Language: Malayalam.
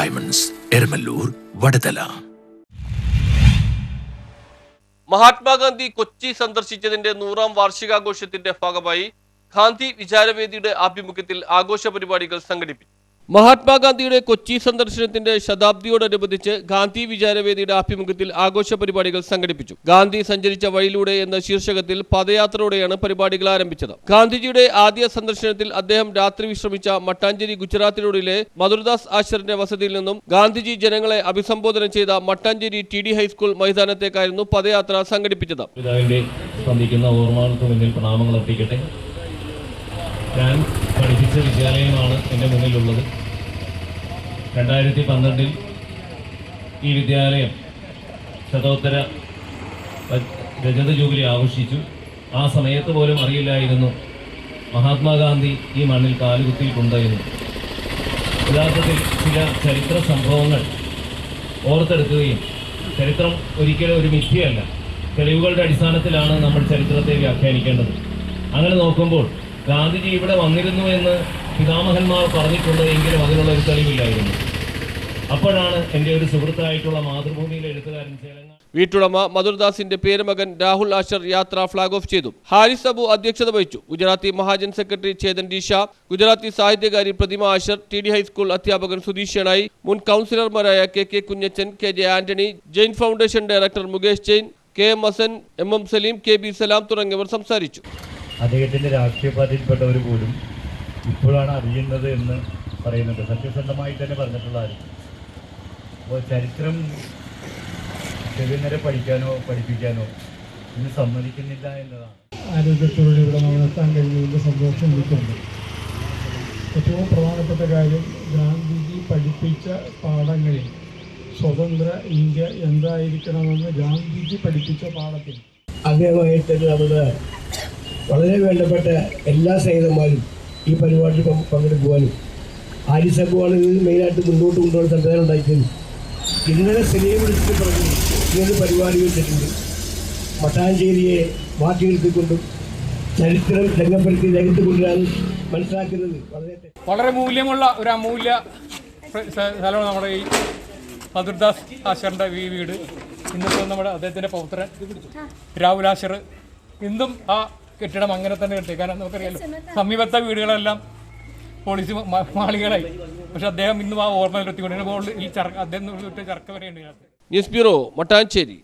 ഡയമണ്ട്സ്, എരമല്ലൂർ, വടതല. മഹാത്മാഗാന്ധി കൊച്ചി സന്ദർശിച്ചതിന്റെ 100ാം വാർഷികാഘോഷത്തിന്റെ ഭാഗമായി ഗാന്ധി വിചാരവേദിയുടെ ആഭിമുഖ്യത്തിൽ ആഘോഷ പരിപാടികൾ സംഘടിപ്പിച്ചു. മഹാത്മാഗാന്ധിയുടെ കൊച്ചി സന്ദർശനത്തിന്റെ ശതാബ്ദിയോടനുബന്ധിച്ച് ഗാന്ധി വിചാരവേദിയുടെ ആഭിമുഖ്യത്തിൽ ആഘോഷ പരിപാടികൾ സംഘടിപ്പിച്ചു. ഗാന്ധി സഞ്ചരിച്ച വഴിയിലൂടെ എന്ന ശീർഷകത്തിൽ പദയാത്രയോടെയാണ് പരിപാടികൾ ആരംഭിച്ചത്. ഗാന്ധിജിയുടെ ആദ്യ സന്ദർശനത്തിൽ അദ്ദേഹം രാത്രി വിശ്രമിച്ച മട്ടാഞ്ചേരി ഗുജറാത്തിലൂടെയിലെ മധുർദാസ് ആശ്രമിന്റെ വസതിയിൽ നിന്നും ഗാന്ധിജി ജനങ്ങളെ അഭിസംബോധന ചെയ്ത മട്ടാഞ്ചേരി TD ഹൈസ്കൂൾ മൈതാനത്തേക്കായിരുന്നു പദയാത്ര സംഘടിപ്പിച്ചത്. ഞാൻ പഠിപ്പിച്ച വിദ്യാലയമാണ് എൻ്റെ മുന്നിലുള്ളത്. 2012 ഈ വിദ്യാലയം ശതോത്തര രജത ജൂബിലി ആഘോഷിച്ചു. ആ സമയത്ത് പോലും അറിയില്ലായിരുന്നു മഹാത്മാഗാന്ധി ഈ മണ്ണിൽ കാലുകുത്തിയിട്ടുണ്ട് എന്ന്. യഥാർത്ഥത്തിൽ ചില ചരിത്ര സംഭവങ്ങൾ ഓർത്തെടുക്കുകയും ചരിത്രം ഒരിക്കലും ഒരു മിഥ്യയല്ല, തെളിവുകളുടെ അടിസ്ഥാനത്തിലാണ് നമ്മൾ ചരിത്രത്തെ വ്യാഖ്യാനിക്കേണ്ടത്. അങ്ങനെ നോക്കുമ്പോൾ ഗാന്ധിജി ഇവിടെ വന്നിരുന്നു എന്ന് പിതാമഹന്മാർ പറഞ്ഞിട്ടുണ്ട്, എങ്കിലും അതിനുള്ള ഒരു തെളിവില്ലായിരുന്നു. അപ്പോഴാണ് എൻ്റെ ഒരു സുഹൃത്തായിട്ടുള്ള മാതൃഭൂമിയിലെ എഴുത്തുകാരൻ വീട്ടുടമ മധുർദാസിന്റെ പേരുമകൻ രാഹുൽ ആശർ യാത്ര ഫ്ളാഗ് ഓഫ് ചെയ്തു. ഹാരിസ് അബു അധ്യക്ഷത വഹിച്ചു. ഗുജറാത്തി മഹാജൻ സെക്രട്ടറി ചേതൻ ഡി ഷാ, ഗുജറാത്തി സാഹിത്യകാരി പ്രതിമ ആശർ, TD ഹൈസ്കൂൾ അധ്യാപകൻ സുധീഷ് ഷെണായി, മുൻ കൗൺസിലർമാരായ KK Kunjachan, KJ Antony, Jain Foundation director Mukesh Jain, KM Hasan, MM Saleem, KB Salam തുടങ്ങിയവർ സംസാരിച്ചു. അദ്ദേഹത്തിൻ്റെ രാഷ്ട്രീയ പാർട്ടിയിൽപ്പെട്ടവർ പോലും ഇപ്പോഴാണ് അറിയുന്നത് എന്ന് പറയുന്നുണ്ട്. സത്യസന്ധമായി തന്നെ പറഞ്ഞിട്ടുള്ളതായിരുന്നു. അപ്പോൾ ചരിത്രം ചെറുനേരെ പഠിക്കാനോ പഠിപ്പിക്കാനോ ഇന്ന് സമ്മതിക്കുന്നില്ല എന്നതാണ്. ആരോഗ്യത്തോടെ ഇവിടെ നടത്താൻ കഴിയുന്നതിൻ്റെ സന്തോഷം എനിക്കുണ്ട്. ഏറ്റവും പ്രധാനപ്പെട്ട കാര്യം, ഗാന്ധിജി പഠിപ്പിച്ച പാഠങ്ങളിൽ സ്വതന്ത്ര ഇന്ത്യ എന്തായിരിക്കണമെന്ന് ഗാന്ധിജി പഠിപ്പിച്ച പാഠത്തിൽ അദ്ദേഹമായിട്ട് നമ്മുടെ വളരെ വേണ്ടപ്പെട്ട എല്ലാ സ്നേഹിതന്മാരും ഈ പരിപാടിയിൽ പങ്കെടുക്കുവാനും ഹാരിസ് അബുവാണ് ഇത് മെയിനായിട്ട് മുന്നോട്ട് കൊണ്ടുപോകുന്ന സംവിധാനം ഉണ്ടാക്കിയത്. ഇന്നലെ സിനിമയെ വിളിച്ചിട്ട് പറഞ്ഞു ഇങ്ങനൊരു പരിപാടി വെച്ചിട്ടുണ്ട്. മട്ടാഞ്ചേരിയെ മാറ്റി നിർത്തിക്കൊണ്ടും ചരിത്രം രംഗപ്പെടുത്തി രംഗത്ത് കൊണ്ടുവരാൻ മനസ്സിലാക്കുന്നത് വളരെ മൂല്യമുള്ള ഒരു അമൂല്യ സ്ഥലമാണ് നമ്മുടെ ഈ മധുർദാസ് ആശറിൻ്റെ വീട്. ഇന്നിപ്പോൾ നമ്മുടെ അദ്ദേഹത്തിൻ്റെ പൗത്രൻ രാഹുൽ ആശർ ഇന്നും ആ കെട്ടിടം അങ്ങനെ തന്നെ കിട്ടി. കാരണം നമുക്കറിയാലോ, സമീപത്തെ വീടുകളെല്ലാം പോളിസി മാളികളായി. പക്ഷെ അദ്ദേഹം ഇന്നും ആ ഓർമ്മ നിർത്തിക്കൊണ്ടിരുന്ന ഈ അദ്ദേഹം ചർക്ക വരെയുണ്ട്. News bureau, Mattancherry.